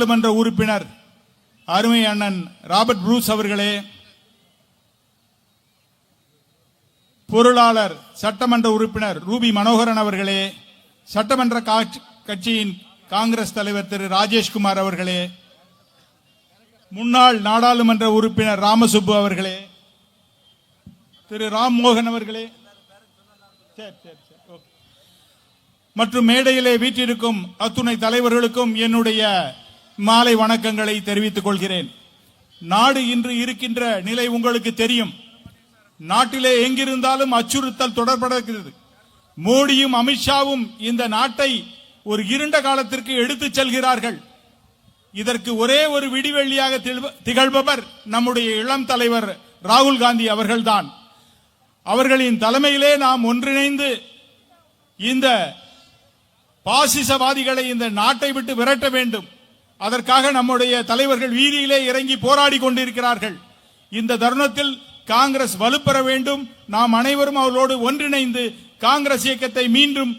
நாடாளுமன்ற உறுப்பினர் அருமை அண்ணன் ராபர்ட் ப்ரூஸ் அவர்களே, பொருளாளர் சட்டமன்ற உறுப்பினர் ரூபி மனோகரன் அவர்களே, சட்டமன்ற கட்சியின் காங்கிரஸ் தலைவர் திரு ராஜேஷ்குமார் அவர்களே, முன்னாள் நாடாளுமன்ற உறுப்பினர் ராமசுப்பு அவர்களே, திரு ராம்மோகன் அவர்களே மற்றும் மேடையிலே வீற்றிருக்கும் அத்துணை தலைவர்களுக்கும் என்னுடைய மாலை வணக்கங்களை தெரிவித்துக் கொள்கிறேன். நாடு இன்று இருக்கின்ற நிலை உங்களுக்கு தெரியும். நாட்டிலே எங்கிருந்தாலும் அச்சுறுத்தல் தொடர்படுகிறது. மோடியும் அமித்ஷாவும் இந்த நாட்டை ஒரு இருண்ட காலத்திற்கு எடுத்துச் செல்கிறார்கள். இதற்கு ஒரே ஒரு விடிவெள்ளியாக திகழ்பவர் நம்முடைய இளம் தலைவர் ராகுல் காந்தி அவர்கள்தான். அவர்களின் தலைமையிலே நாம் ஒன்றிணைந்து இந்த பாசிசவாதிகளை இந்த நாட்டை விட்டு விரட்ட வேண்டும். அதற்காக நம்முடைய தலைவர்கள் வீதியிலே இறங்கி போராடி கொண்டிருக்கிறார்கள். இந்த தருணத்தில் காங்கிரஸ் வலுப்பெற வேண்டும். நாம் அனைவரும் அவர்களோடு ஒன்றிணைந்து காங்கிரஸ் இயக்கத்தை மீண்டும்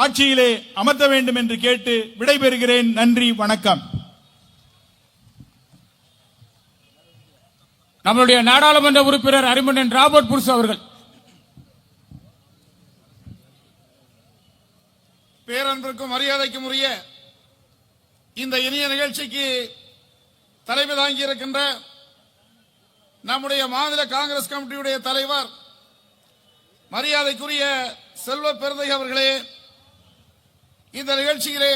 ஆட்சியிலே அமர்த்த வேண்டும் என்று கேட்டு விடைபெறுகிறேன். நன்றி, வணக்கம். நம்முடைய நாடாளுமன்ற உறுப்பினர் அருமண்ணன் ராபர்ட் புருஷ் அவர்கள். பேரன்பிற்கும் மரியாதைக்கும் உரிய இந்த இனிய நிகழ்ச்சிக்கு தலைமை தாங்கியிருக்கின்ற நம்முடைய மாநில காங்கிரஸ் கமிட்டியுடைய தலைவர் மரியாதைக்குரிய செல்வ பெருந்தகை அவர்களே, இந்த நிகழ்ச்சியிலே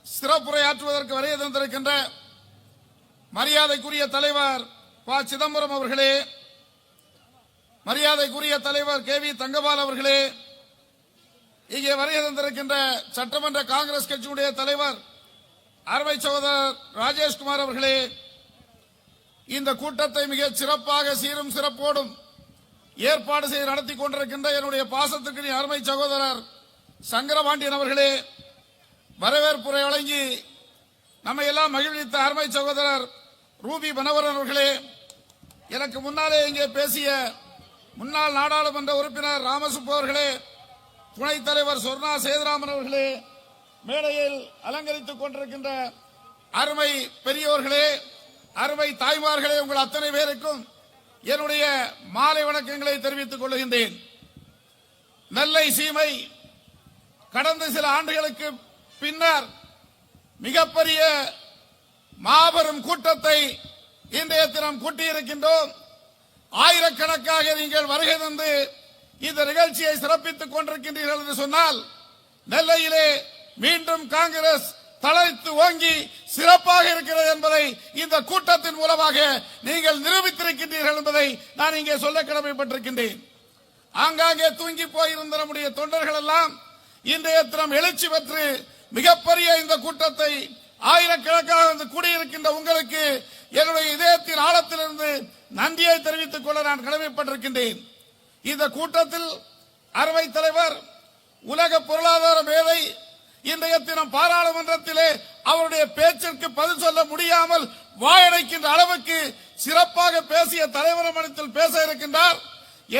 சிறப்புரையாற்றுவதற்கு வருகை தந்திருக்கின்ற மரியாதைக்குரிய தலைவர் ப. சிதம்பரம் அவர்களே, மரியாதைக்குரிய தலைவர் கே. வி. தங்கபால் அவர்களே, இங்கே வருகை தந்திருக்கின்ற சட்டமன்ற காங்கிரஸ் கட்சியுடைய தலைவர் அருமை சகோதரர் ராஜேஷ்குமார் அவர்களே, இந்த கூட்டத்தை மிக சிறப்பாக சீரும் சிறப்போடும் ஏற்பாடு செய்து நடத்தி கொண்டிருக்கின்ற என்னுடைய பாசத்துக்கு அருமை சகோதரர் சங்கரபாண்டியன் அவர்களே, வரவேற்புரை வழங்கி நம்மை எல்லாம் மகிழ்வித்த அருமை சகோதரர் ரூபி மனோகரன் அவர்களே, எனக்கு முன்னாலே இங்கே பேசிய முன்னாள் நாடாளுமன்ற உறுப்பினர் ராமசுப்பு அவர்களே, துணைத் தலைவர் சொர்ணா சேதுராமன் அவர்களே, மேடையில் அலங்கரித்துக் கொண்டிருக்கின்ற அருமை பெரியோர்களே, அருமை தாய்மார்களே, உங்கள் அத்தனை பேருக்கும் என்னுடைய மாலை வணக்கங்களை தெரிவித்துக் கொள்கின்றேன். நெல்லை சீமை கடந்த சில ஆண்டுகளுக்கு பின்னர் மிகப்பெரிய மாபெரும் கூட்டத்தை இன்றைய தினம் கூட்டியிருக்கின்றோம். ஆயிரக்கணக்காக நீங்கள் வருகை தந்து இந்த நிகழ்ச்சியை சிறப்பித்துக் கொண்டிருக்கின்றீர்கள் என்று சொன்னால், நெல்லையிலே மீண்டும் காங்கிரஸ் தழைத்து ஓங்கி சிறப்பாக இருக்கிறது என்பதை இந்த கூட்டத்தின் மூலமாக நீங்கள் நிரூபித்திருக்கின்றீர்கள் என்பதை நான் இங்கே சொல்ல கடமைப்பட்டிருக்கின்றேன். ஆங்காங்கே தூங்கி போயிருந்த நம்முடைய தொண்டர்கள் எல்லாம் இன்றைய தினம் எழுச்சி பெற்று மிகப்பெரிய இந்த கூட்டத்தை ஆயிரக்கணக்காக கூடியிருக்கின்ற உங்களுக்கு என்னுடைய இதயத்தின் ஆழத்திலிருந்து நன்றியை தெரிவித்துக் கொள்ள நான் கடமைப்பட்டிருக்கின்றேன். இந்த கூட்டத்தில் அறுவை தலைவர் உலக பொருளாதார மேதை இன்றைய தினம் பாராளுமன்றத்திலே அவருடைய பேச்சிற்கு பதில் சொல்ல முடியாமல் வாயடைக்கின்ற அளவுக்கு சிறப்பாக பேசிய தலைவர் மன்றத்தில் பேச இருக்கின்றார்.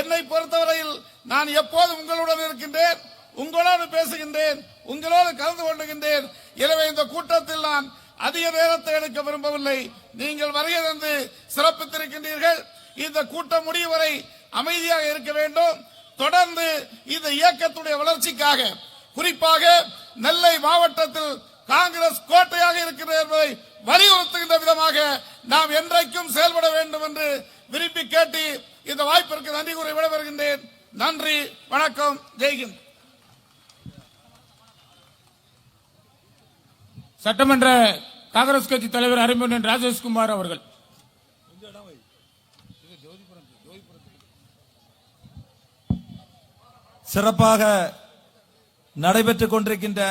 என்னை பொறுத்தவரையில் நான் எப்போதும் உங்களுடன் இருக்கின்றேன், உங்களோடு பேசுகின்றேன், உங்களோடு கலந்து கொள்கின்றேன். எனவே இந்த கூட்டத்தில் நான் அதிக நேரத்தை எடுக்க விரும்பவில்லை. நீங்கள் வருகை தந்து சிறப்பித்திருக்கின்றீர்கள். இந்த கூட்டம் முடியும் வரை அமைதியாக இருக்க வேண்டும். தொடர்ந்து இந்த இயக்கத்துடைய வளர்ச்சிக்காக, குறிப்பாக நெல்லை மாவட்டத்தில் காங்கிரஸ் கோட்டையாக இருக்கிறது என்பதை வலியுறுத்துகின்ற விதமாக நாம் என்றைக்கும் செயல்பட வேண்டும் என்று விரும்பி கேட்டு இந்த வாய்ப்பிற்கு நன்றி கூறி விடைபெறுகின்றேன். நன்றி, வணக்கம், ஜெய்ஹிந்த். சட்டமன்ற காங்கிரஸ் கட்சி தலைவர் அருமண்ணன் ராஜேஷ்குமார் அவர்கள். சிறப்பாக நடைபெற்றுக் கொண்டிருக்கின்ற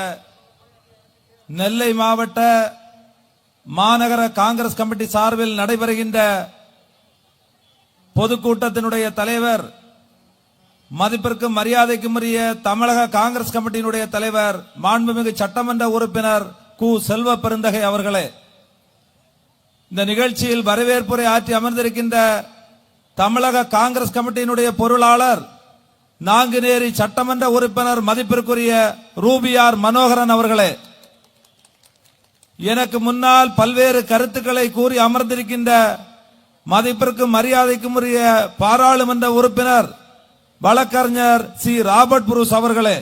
நெல்லை மாவட்ட மாநகர காங்கிரஸ் கமிட்டி சார்பில் நடைபெறுகின்ற பொதுக்கூட்டத்தினுடைய தலைவர், மதிப்பிற்கும் மரியாதைக்கும் உரிய தமிழக காங்கிரஸ் கமிட்டியினுடைய தலைவர், மாண்புமிகு சட்டமன்ற உறுப்பினர் கு. செல்வ பெருந்தகை அவர்களே, இந்த நிகழ்ச்சியில் வரவேற்புரை ஆற்றி அமர்ந்திருக்கின்ற தமிழக காங்கிரஸ் கமிட்டியினுடைய பொருளாளர், நாங்குநேரி சட்டமன்ற உறுப்பினர் மதிப்பிற்குரிய ரூபி ஆர். மனோகரன் அவர்களே, எனக்கு முன்னால் பல்வேறு கருத்துக்களை கூறி அமர்ந்திருக்கின்ற மதிப்பிற்கும் மரியாதைக்கும் உரிய பாராளுமன்ற உறுப்பினர் வழக்கறிஞர் சி ராபர்ட் புரூஸ் அவர்களே,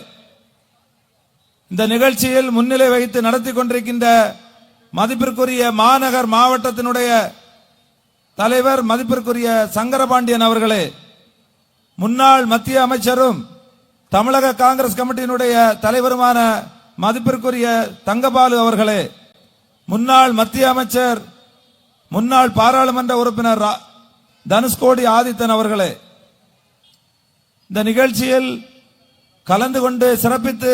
இந்த நிகழ்ச்சியில் முன்னிலை வகித்து நடத்தி கொண்டிருக்கின்ற மதிப்பிற்குரிய மாநகர் மாவட்டத்தினுடைய தலைவர் மதிப்பிற்குரிய சங்கரபாண்டியன் அவர்களே, முன்னாள் மத்திய அமைச்சரும் தமிழக காங்கிரஸ் கமிட்டியினுடைய தலைவருமான மதிப்பிற்குரிய தங்கபாலு அவர்களே, முன்னாள் மத்திய அமைச்சர் முன்னாள் பாராளுமன்ற உறுப்பினர் தனுஷ்கோடி ஆதித்தன் அவர்களே, இந்த நிகழ்ச்சியில் கலந்து கொண்டு சிறப்பித்து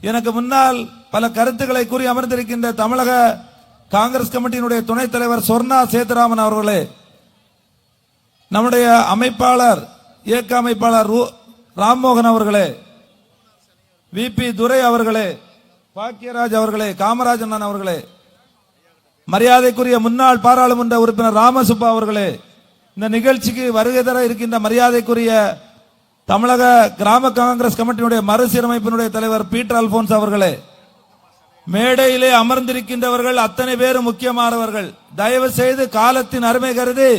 எனக்கு முன்னால் பல கருத்துக்களை கூறி அமர்ந்திருக்கின்ற தமிழக காங்கிரஸ் கமிட்டியினுடைய துணைத் தலைவர் சொர்ணா சேதுராமன் அவர்களே, நம்முடைய அமைப்பாளர் இயக்க அமைப்பாளர் ராம்மோகன் அவர்களே, விபி துரை அவர்களே, பாக்கியராஜ் அவர்களே, காமராஜ் அண்ணன் அவர்களே, மரியாதைக்குரிய முன்னாள் பாராளுமன்ற உறுப்பினர் ராமசுப்பா அவர்களே, இந்த நிகழ்ச்சிக்கு வருகை தர இருக்கின்ற மரியாதைக்குரிய தமிழக கிராம காங்கிரஸ் கமிட்டியினுடைய மறுசீரமைப்பினுடைய தலைவர் பீட்டர் அல்போன்ஸ் அவர்களே, மேடையிலே அமர்ந்திருக்கின்றவர்கள் அத்தனை பேரும் முக்கியமானவர்கள். தயவு செய்து காலத்தின் அருமை கருதி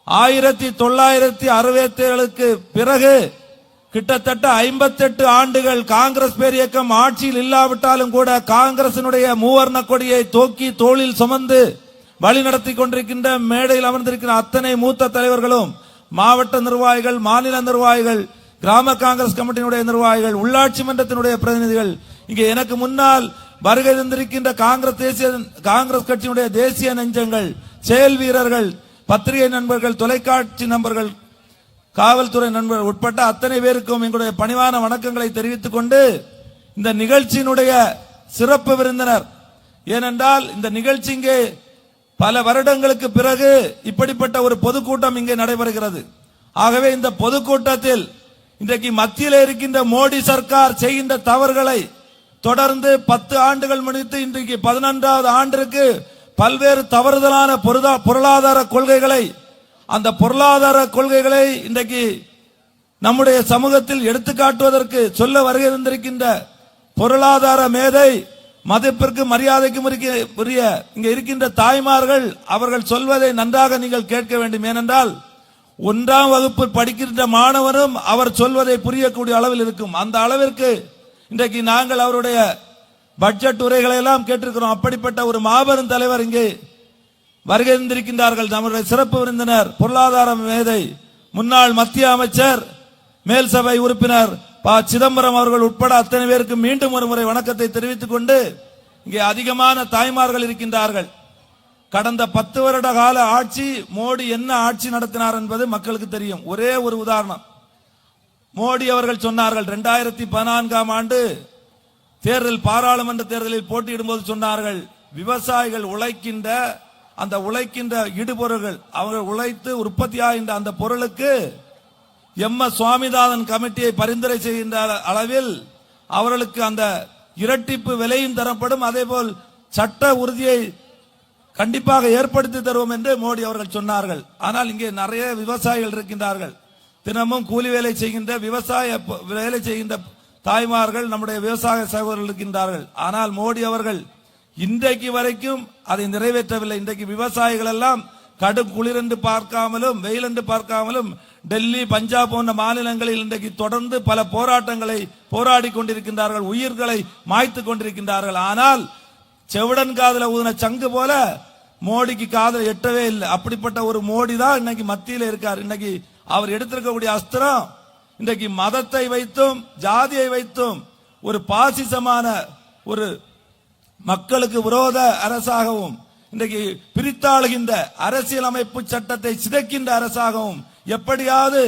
1967க்கு பிறகு கிட்டத்தட்ட 58 ஆண்டுகள் காங்கிரஸ் பேரியக்கம் ஆட்சியில் இல்லாவிட்டாலும் கூட காங்கிரசினுடைய மூவர்ண கொடியை தூக்கி தோளில் சுமந்து வழி நடத்தி கொண்டிருக்கின்ற மேடையில் அமர்ந்திருக்கிற அத்தனை மூத்த தலைவர்களும், மாவட்ட நிர்வாகிகள், மாநில நிர்வாகிகள், கிராம காங்கிரஸ் கமிட்டியினுடைய நிர்வாகிகள், உள்ளாட்சி மன்றத்தினுடைய பிரதிநிதிகள், இங்கே எனக்கு முன்னால் வருகை தந்திருக்கின்ற காங்கிரஸ் கட்சியினுடைய தேசிய நெஞ்சங்கள், செயல் வீரர்கள், பத்திரிகை நண்பர்கள், தொலைக்காட்சி நண்பர்கள், காவல்துறை நண்பர்கள் உட்பட்ட அத்தனை பேருக்கும் எங்களுடைய பணிவான வணக்கங்களை தெரிவித்துக் கொண்டு, இந்த நிகழ்ச்சியினுடைய சிறப்பு விருந்தினர், ஏனென்றால் இந்த நிகழ்ச்சி இங்கே பல வருடங்களுக்கு பிறகு இப்படிப்பட்ட ஒரு பொதுக்கூட்டம் இங்கே நடைபெறுகிறது. ஆகவே இந்த பொதுக்கூட்டத்தில் இன்றைக்கு மத்தியில் இருக்கின்ற மோடி சர்க்கார் செய்கின்ற தவறுகளை தொடர்ந்து 10 ஆண்டுகள் முடித்து இன்றைக்கு 11வது ஆண்டிற்கு பல்வேறு தவறுதலான பொருளாதார கொள்கைகளை, அந்த பொருளாதார கொள்கைகளை இன்றைக்கு நம்முடைய சமூகத்தில் எடுத்துக்காட்டுவதற்கு சொல்ல வருகை தந்திருக்கின்ற பொருளாதார மேதை, மதிப்பிற்கு மரியாதைக்கும் உரிய இங்க இருக்கின்ற தாய்மார்கள், அவர்கள் சொல்வதை நன்றாக நீங்கள் கேட்க வேண்டும். ஏனென்றால் 1ஆம் வகுப்பு படிக்கின்ற மாணவரும் அவர் சொல்வதை புரியக்கூடிய அளவில் இருக்கும். அந்த அளவிற்கு இன்றைக்கு நாங்கள் அவருடைய பட்ஜெட் உரைகளை எல்லாம் கேட்டிருக்கிறோம். அப்படிப்பட்ட ஒரு மாபெரும் தலைவர் இங்கே வருகை தந்திருக்கின்றார்கள். நம்முடைய சிறப்பு விருந்தினர் பொருளாதார மேதை, முன்னாள் மத்திய அமைச்சர், மேல் சபை உறுப்பினர் ப. சிதம்பரம் அவர்கள் உட்பட அத்தனை பேருக்கு மீண்டும் ஒரு முறை வணக்கத்தை தெரிவித்துக் கொண்டு, இங்கே அதிகமான தாய்மார்கள் இருக்கின்றார்கள். கடந்த 10 வருட கால ஆட்சி, மோடி என்ன ஆட்சி நடத்தினார் என்பது மக்களுக்கு தெரியும். ஒரே ஒரு உதாரணம், மோடி அவர்கள் சொன்னார்கள் 2014ஆம் ஆண்டு தேர்தல், பாராளுமன்ற தேர்தலில் போட்டியிடும் போது சொன்னார்கள், விவசாயிகள் உழைக்கின்ற அந்த இடுபொருள்கள், அவர்கள் உழைத்து உற்பத்தி ஆகின்ற அந்த பொருளுக்கு எம்.எஸ். சுவாமிநாதன் கமிட்டியை பரிந்துரை செய்கின்ற அளவில் அவர்களுக்கு அந்த இரட்டிப்பு விலையும் தரப்படும், அதேபோல் சட்ட உறுதியை கண்டிப்பாக ஏற்படுத்தி தருவோம் என்று மோடி அவர்கள் சொன்னார்கள். ஆனால் இங்கே நிறைய விவசாயிகள் இருக்கின்றார்கள். தினமும் கூலி வேலை செய்கின்ற விவசாய வேலை செய்கின்ற தாய்மார்கள், நம்முடைய விவசாய சகோதரர்கள் இருக்கின்றார்கள். ஆனால் மோடி அவர்கள் இன்றைக்கு வரைக்கும் அதை நிறைவேற்றவில்லை. இன்றைக்கு விவசாயிகள் எல்லாம் கடும் குளிர் என்று பார்க்காமலும் வெயில் என்று பார்க்காமலும் டெல்லி, பஞ்சாப் போன்ற மாநிலங்களில் இன்றைக்கு தொடர்ந்து பல போராட்டங்களை போராடி கொண்டிருக்கின்றார்கள், உயிர்களை மாய்த்து கொண்டிருக்கின்றார்கள். ஆனால் செவுடன் காதல ஊதின சங்கு போல மோடிக்கு காதல் எட்டவே இல்லை. அப்படிப்பட்ட ஒரு மோடி தான் இன்னைக்கு மத்தியில் இருக்கார். இன்னைக்கு அவர் எடுத்திருக்கக்கூடிய அஸ்திரம் இன்றைக்கு மதத்தை வைத்தும் ஜாதியை வைத்தும் ஒரு பாசிசமான ஒரு மக்களுக்கு விரோத அரசாகவும், இன்றைக்கு பிரித்தாளுகின்ற அரசியல் அமைப்பு சட்டத்தை சிதைக்கின்ற அரசாகவும், எப்படியாவது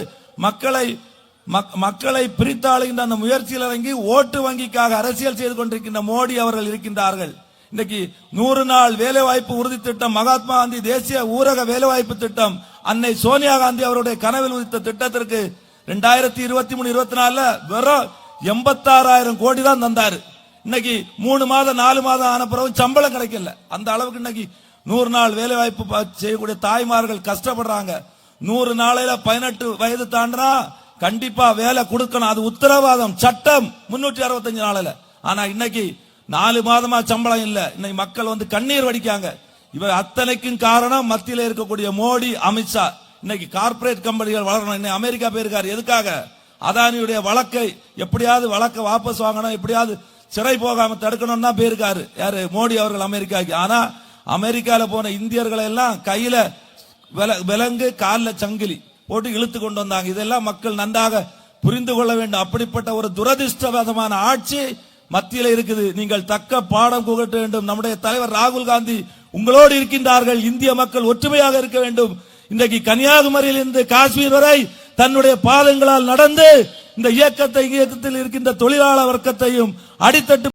மக்களை பிரித்தாளுகின்ற அந்த முயற்சியில் இறங்கி ஓட்டு வங்கிக்காக அரசியல் செய்து கொண்டிருக்கின்ற மோடி அவர்கள் இருக்கின்றார்கள். இன்றைக்கு 100 நாள் வேலை வாய்ப்பு உறுதி திட்டம், மகாத்மா காந்தி தேசிய ஊரக வேலை வாய்ப்பு திட்டம், அன்னை சோனியா காந்தி அவருடைய கனவில் உதித்த திட்டத்திற்கு 2023-24 வெறும் 86,000 கோடி தான் தந்தாரு. இன்னைக்கு 3 மாதம் 4 மாதம் ஆன பிறகு சம்பளம் கிடைக்கல. அந்த அளவுக்கு இன்னைக்கு 100 நாள் வேலை வாய்ப்பு செய்யக்கூடிய தாய்மார்கள் கஷ்டப்படுறாங்க. 100 நாளையில 18 வயது தாண்டினா கண்டிப்பா வேலை கொடுக்கணும், அது உத்தரவாதம், சட்டம் 365 நாளையில. ஆனா இன்னைக்கு 4 மாதமா சம்பளம் இல்ல. இன்னைக்கு மக்கள் வந்து கண்ணீர் வடிக்காங்க. இவ அத்தனைக்கும் காரணம் மத்தியில இருக்கக்கூடிய மோடி, அமித்ஷா. இன்னைக்கு கார்ப்பரேட் கம்பெனிகள் வளரணும். இன்னைக்கு அமெரிக்கா போயிருக்காரு. எதுக்காக? அதானியுடைய வழக்கை எப்படியாவது வழக்கை வாபஸ் வாங்கணும், எப்படியாவது சிறை போகாம தடுக்கணும் தான் போயிருக்காரு. யாரு? மோடி அவர்கள் அமெரிக்காக்கு. ஆனா அமெரிக்கால போன இந்தியர்களை எல்லாம் கையில விலங்கு, காலில் சங்கிலி போட்டு இழுத்து கொண்டு வந்தாங்க. இதெல்லாம் மக்கள் நன்றாக புரிந்து கொள்ள வேண்டும். அப்படிப்பட்ட ஒரு துரதிருஷ்டவசமான ஆட்சி மத்தியில் இருக்குது. நீங்கள் தக்க பாடம் புகட்ட வேண்டும். நம்முடைய தலைவர் ராகுல் காந்தி உங்களோடு இருக்கின்றார்கள். இந்திய மக்கள் ஒற்றுமையாக இருக்க வேண்டும். இன்றைக்கு கன்னியாகுமரியில் இருந்து காஷ்மீர் வரை தன்னுடைய பாதங்களால் நடந்து இந்த இயக்கத்தில் இருக்கின்ற தொழிலாளர் வர்க்கத்தையும் அடித்தட்டு